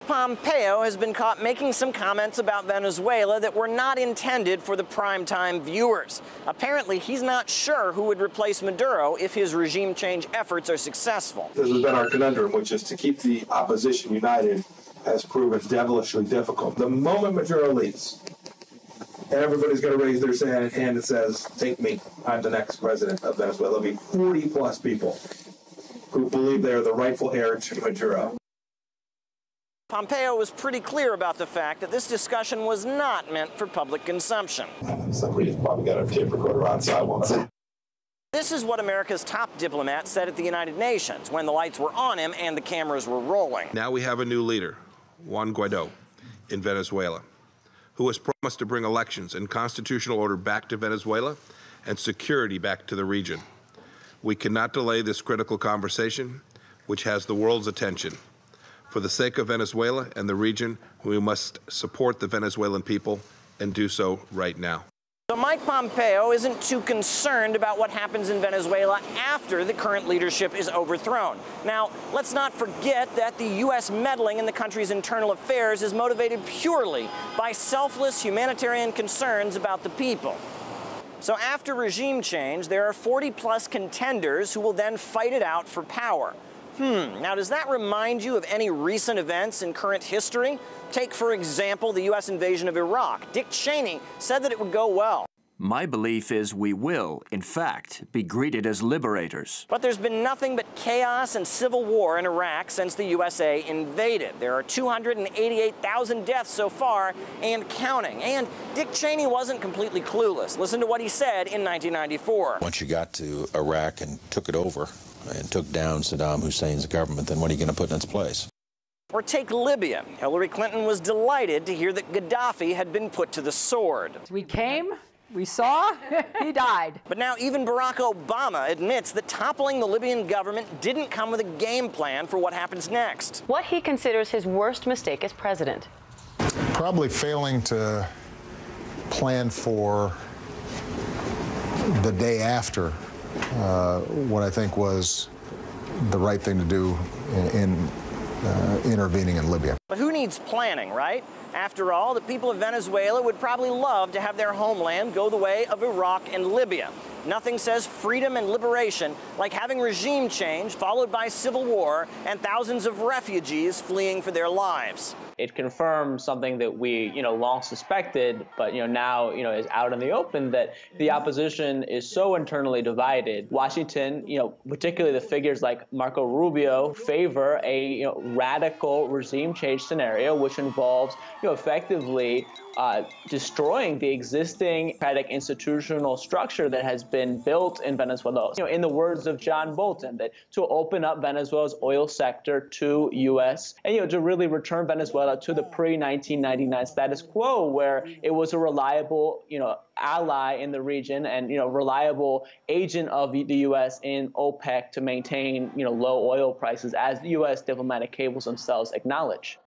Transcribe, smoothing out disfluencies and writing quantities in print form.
Pompeo has been caught making some comments about Venezuela that were not intended for the primetime viewers. Apparently, he's not sure who would replace Maduro if his regime change efforts are successful. This has been our conundrum, which is to keep the opposition united has proven devilishly difficult. The moment Maduro leaves, everybody's going to raise their hand that says, take me, I'm the next president of Venezuela. There'll be 40-plus people who believe they're the rightful heir to Maduro. Pompeo was pretty clear about the fact that this discussion was not meant for public consumption. Somebody's probably got a tape recorder on, so I won't say. This is what America's top diplomat said at the United Nations when the lights were on him and the cameras were rolling. Now we have a new leader, Juan Guaido, in Venezuela, who has promised to bring elections and constitutional order back to Venezuela and security back to the region. We cannot delay this critical conversation, which has the world's attention. For the sake of Venezuela and the region, we must support the Venezuelan people and do so right now. So Mike Pompeo isn't too concerned about what happens in Venezuela after the current leadership is overthrown. Now, let's not forget that the U.S. meddling in the country's internal affairs is motivated purely by selfless humanitarian concerns about the people. So after regime change, there are 40-plus contenders who will then fight it out for power. Now, does that remind you of any recent events in current history? Take, for example, the U.S. invasion of Iraq. Dick Cheney said that it would go well. My belief is we will, in fact, be greeted as liberators. But there's been nothing but chaos and civil war in Iraq since the USA invaded. There are 288,000 deaths so far and counting. And Dick Cheney wasn't completely clueless. Listen to what he said in 1994. Once you got to Iraq and took it over and took down Saddam Hussein's government, then what are you going to put in its place? Or take Libya. Hillary Clinton was delighted to hear that Gaddafi had been put to the sword. We came, we saw, he died. But now even Barack Obama admits that toppling the Libyan government didn't come with a game plan for what happens next. What he considers his worst mistake as president? Probably failing to plan for the day after what I think was the right thing to do in intervening in Libya. But who needs planning, right? After all, the people of Venezuela would probably love to have their homeland go the way of Iraq and Libya. Nothing says freedom and liberation like having regime change followed by civil war and thousands of refugees fleeing for their lives. It confirms something that we, long suspected, but, now, is out in the open, that the opposition is so internally divided. Washington, particularly the figures like Marco Rubio, favor a, radical regime change scenario, which involves, effectively destroying the existing democratic institutional structure that has been built in Venezuela. In the words of John Bolton, that to open up Venezuela's oil sector to U.S. and, to really return Venezuela to the pre-1999 status quo, where it was a reliable, ally in the region and, reliable agent of the U.S. in OPEC to maintain, low oil prices, as the U.S. diplomatic cables themselves acknowledge.